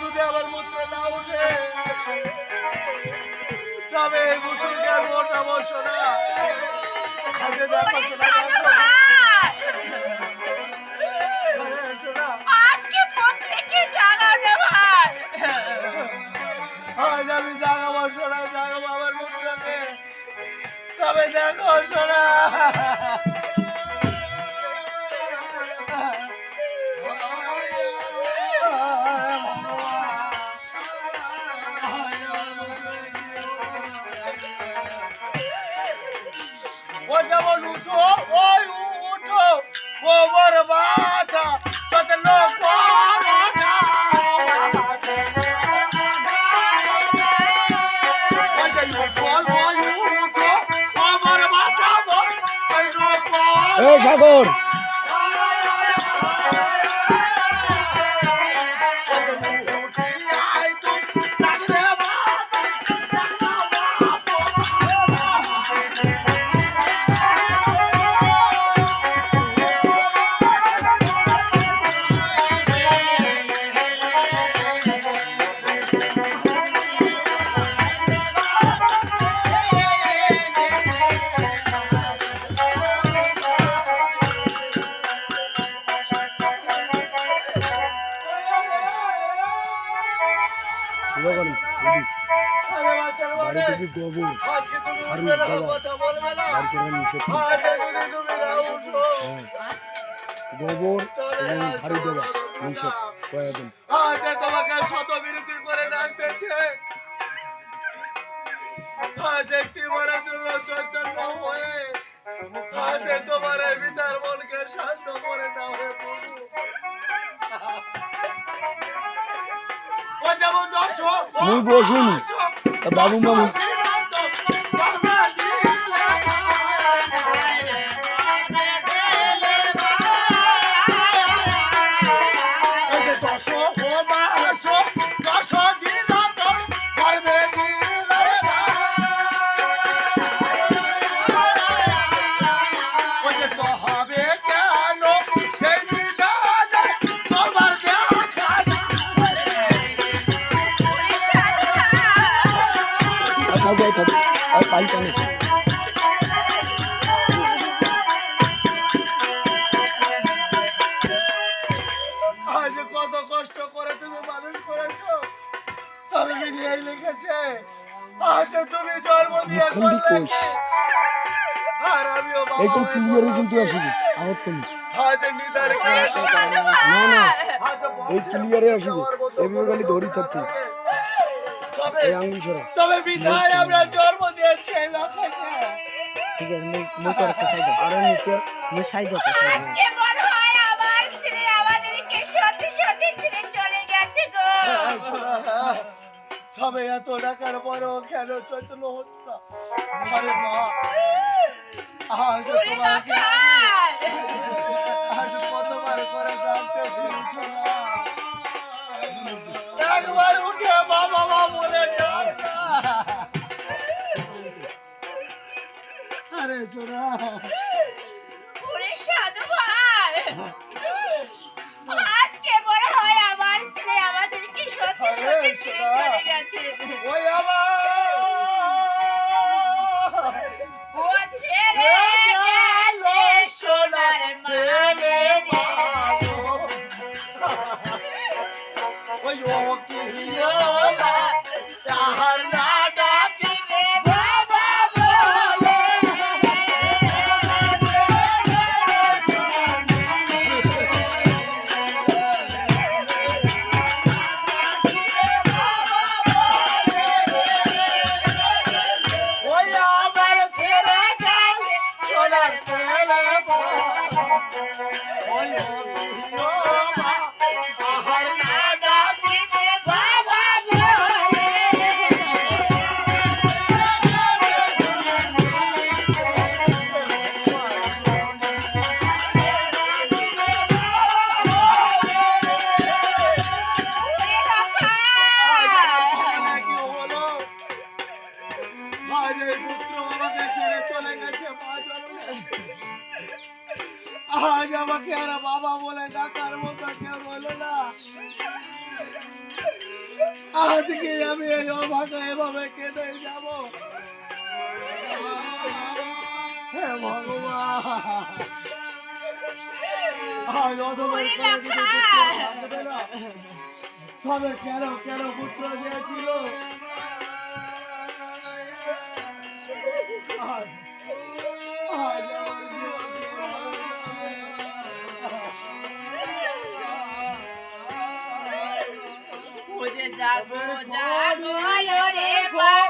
যদি আমার মূত্র না উঠে তবে এই মূত্রকে আর মোটাবো শোনা। আজকে দেখো শোনা, আজকে প্রত্যেকে জাগাও না ভাই। আজ আমি জাগাবো শোনা, জাগাবো আমার মূত্রকে। তবে দেখো শোনা, ও যেমন উঠো, ওই উঠো গোবর বাছা কত লোক সাগর গোবর এবং ভারী দেওয়া নিষেধ প্রয়োজন। তোমাকে শত বিরতি করে ডাকতেছে, আজ একটি বারের জন্য চৈতন্য হয়ে আজ তোমার এই বিচার মনকে শান্ত করে দাও হে প্রভু। ও যেমন দর্শক মুই বসুনি বাবু মামু আজ কত কষ্ট করে তুমি মানুষ করেছো, তবে বিধিয়াই লিখেছে আজ তুমি জন্ম দিয়ে করলে আর আমিও একদম ক্লিয়ারই কিন্তু আসিনি আমার তুমি আজ নিদার করেছি না না এই ক্লিয়ারে আসিনি এভাবে খালি ধরি থাকতে এই আঙ্গুল সরা তবে বিধায় আমরা জন্ম দিয়েছি এই লক্ষ্যকে। ঠিক আছে মুই করতে চাই আরে নিচে মুই সাইড করতে চাই আজকে মনে হয় আমার ছেলে আমাদেরকে সত্যি সত্যি ছেড়ে চলে গেছে গো। তবে এত টাকার পরেও কেন চৈতন্য হচ্ছে না? আরে মা, আজ তোমাকে আজ কতবার করে ডাকতেছি উঠো না, একবার উঠে বাবা মা বলে ডাক না। আরে সোনা, ওরে সাধু ভাই, আজকে মনে হয় আমার ছেলে আমাদেরকে সত্যি সত্যি ছেড়ে চলে গেছে। ওই আমার ও ছেড়ে গেছে সোনার মানে ওই ও কি তাহার না ডাকিলে বাবা বলে ওই আমার ছেড়ে গেছে সোনার ছেলে ওই ও তাহার না ডাকিলে বাবা বলে কি হলো? আজ এই পুত্র আমাকে ছেড়ে চলে গেছে মা জননী। আজ আমাকে আর বাবা বলে ডাকার মতো কেউ বলো না। আজকে আমি এই অভাগা এভাবে কেঁদে যাব। হে ভগবান, আজ অধমের করে দিতে থাকবে না। তবে কেন কেন পুত্র দিয়েছিল? আজ আজ আমার বুঝে যাবো জাগো রে ভাই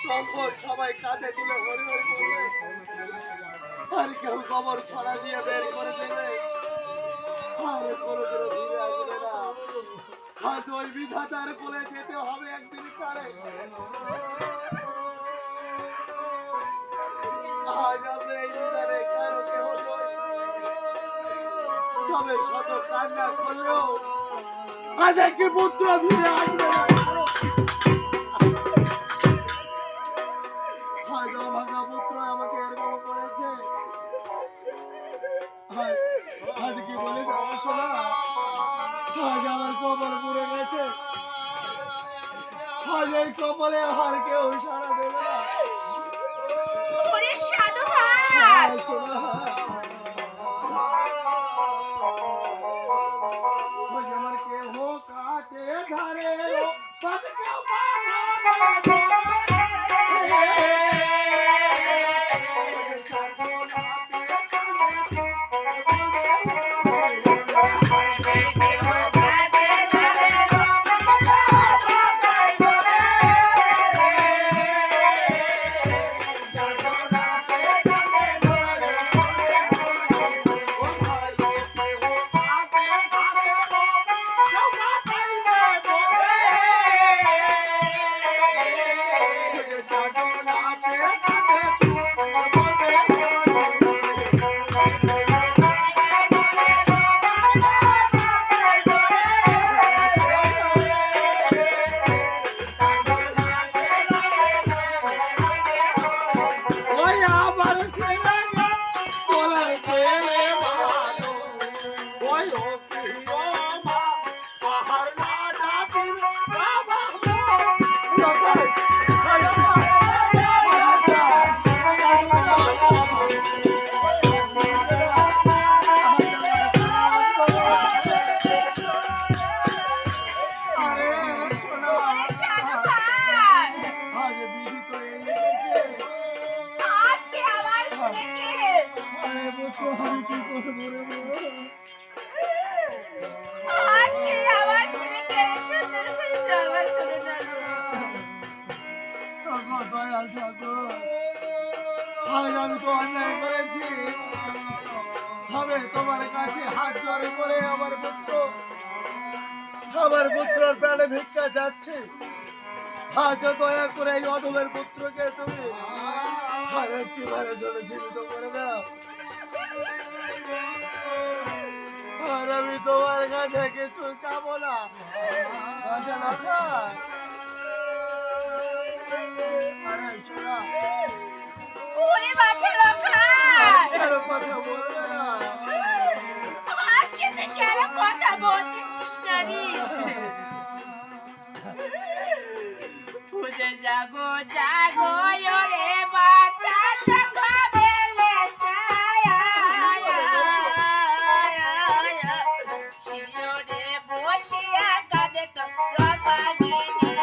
তখন সবাই কাঁধে তুলে হরি হরি করবে, আর কেউ কবর ছড়া দিয়ে বের করে দেবে। আর কোনোদিনও ফিরে আসবে না। হয়তো ওই বিধাতার কোলে যেতে হবে একদিন কালে। আজ আমরা এই বিধানে কারো কেউ নই। তবে শত কান্না করলেও আজ একটি পুত্র ফিরে আসবে না। ভাঙা পুত্র আমাকে এরকম করেছে। আজ কি বলে যাওয়া শোনা, আজ আমার কবর পুড়ে গেছে। আজ এই কবলে আর কেউ সারা দেবে না। আমার কেহ কাটে ধারে আমি কি করবো রে মা? আজকে আমার ছেলেকে সুন্দর করে জবাই করে দাও। ঠাকুর দয়াল ঠাকুর, আজ আমি তো অন্যায় করেছি, তবে তোমার কাছে হাত জোড় করে আমার পুত্রর প্রাণে ভিক্ষা যাচ্ছে। আজ দয়া করে এই অধমের পুত্রকে তুমি আর একটি বারের জন্য জীবিত করে দাও। আর আমি তোমার কাছে কিছু চাবো না। আচ্ছা না, আরে শোনা, ওরে বাছা লোকা, কেন কথা বলবে না? আজকে তুই কেন কথা বলতেছিস না রে? খুঁজে জাগো জাগো ওরে বাছা জাগো বেলে ছায়া, শিওরে বসিয়া কাঁদে তোর বাগিনী।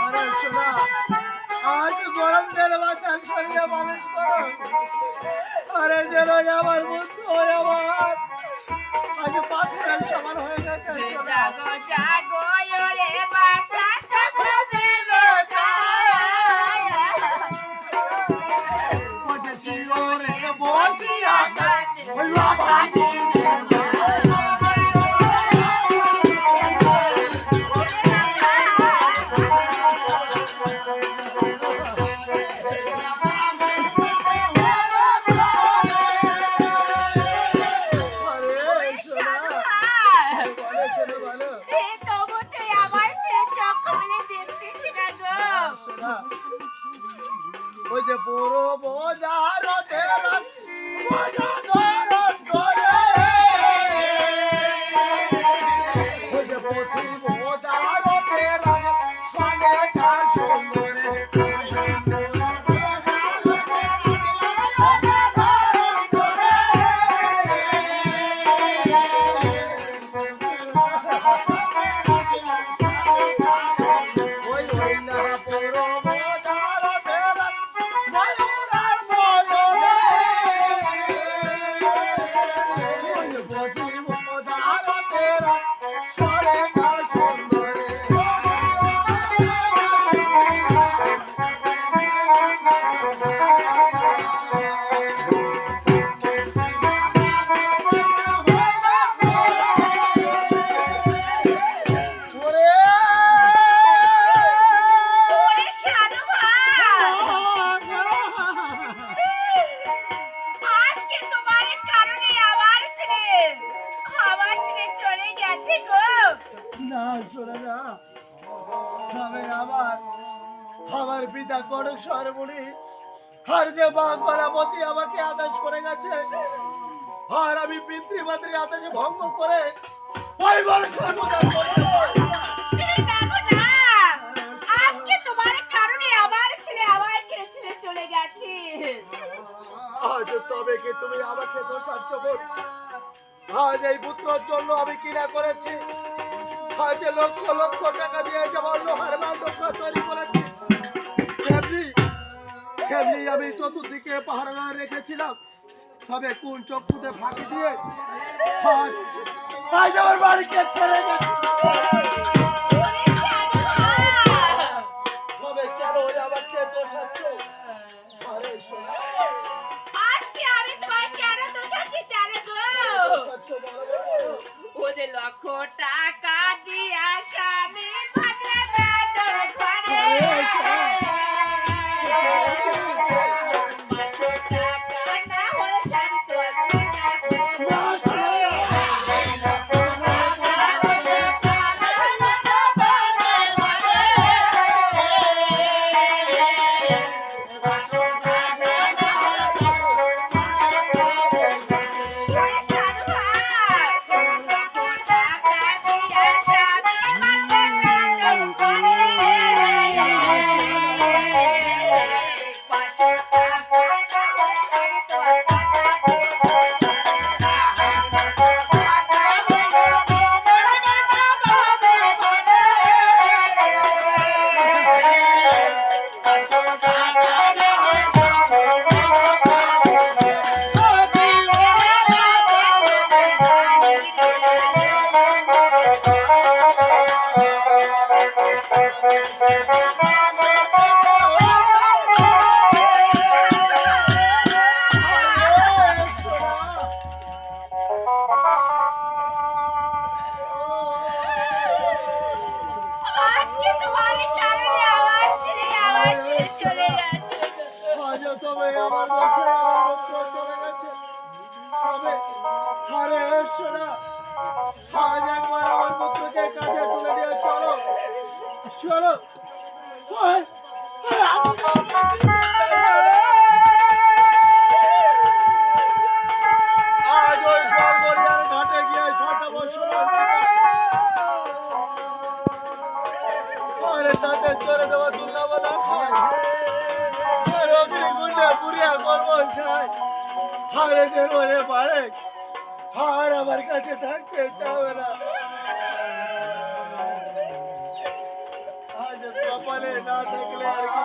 আরে শোনা, আজ গরম তেল বাঁচান করবে মানুষ করো। আরে যেন আমার পুত্র আমার আজ পাথরের সমান হয়ে গেছে। শোনা, জাগো জাগো ওরে বাছা জাগো বেলে ছায়া, ওই যে শিওরে বসিয়া কাঁদে ওই বাঘিনী। আরে শোনা, বলো শোনা, বলো তবু তুই আমার ছেলে চক্ষু মেলে দেখতেছি না গো। শোনা, ওই যে বড় বাজারতে মজা দরদ করে, ওই যে পথি বাজারতে সঙ্গে তার সুন্দরে ওই ওই না বড় বাজারতে ময়ূরার ময়ূরে, ওই যে পথি বাজারতে সরে তার সুন্দরে। ওরে ওরে সাধু ভাই, আজকে তোমার কারণে আমার ছেলে চলে গেছে গো। না শোনা না, তবে আমার পিতা কড়ক সর্বণী আর যে বাঘবালাপতি আমাকে আদেশ করে গেছে, আর আমি পিতৃমাতৃ আদেশ ভঙ্গ করে ওই বর্ষের মতো দেখো না, আজকে তোমার কারণে আমার ছেলে চলে গেছে। আজ তবে কি তুমি আমাকে দোষাচ্ছ বোন? আজ এই পুত্রের জন্য আমি কিনা করেছি, আজ লক্ষ লক্ষ টাকা দিয়ে যেমন লোহার মণ্ডপ তৈরি করেছি, সেমনি আমি চতুর্দিকে পাহারা রেখেছিলাম, তবে কোন চক্ষুতে ফাঁকি দিয়ে আজ আজ আমার বাড়িকে ছেড়ে গেছে। তবে কেন আমাকে দোষাচ্ছ? আরে শোনা, আজকে আমি তোমায় কেন দোষাচ্ছি জানো গো? দোষাচ্ছ বলো বলো। ওদের লক্ষ টাকা দিয়া স্বামী ভাদ্রে বেডর ঘরে, টাকা না হলে স্বামী তোর তবে আমার বাসায় আমার পুত্র চলে গেছে তবে আরে সোনা আজ একবার আমার পুত্রকে কাঁধে তুলে নিয়ে চলো চলো ওই, ওই, আজ ওই গড়গড়িয়ার ঘাটে গিয়ে সাঁটাবো সোনার টিকা। আরে তাতে চলে দেওয়া দুর্লভ না খায় আর অগ্নিকুণ্ডে পুড়িয়া করবো ছাই আরে যে রোলে পারে আর আমার কাছে থাকতে চাবে না আজ কপালে না থাকলে আর কি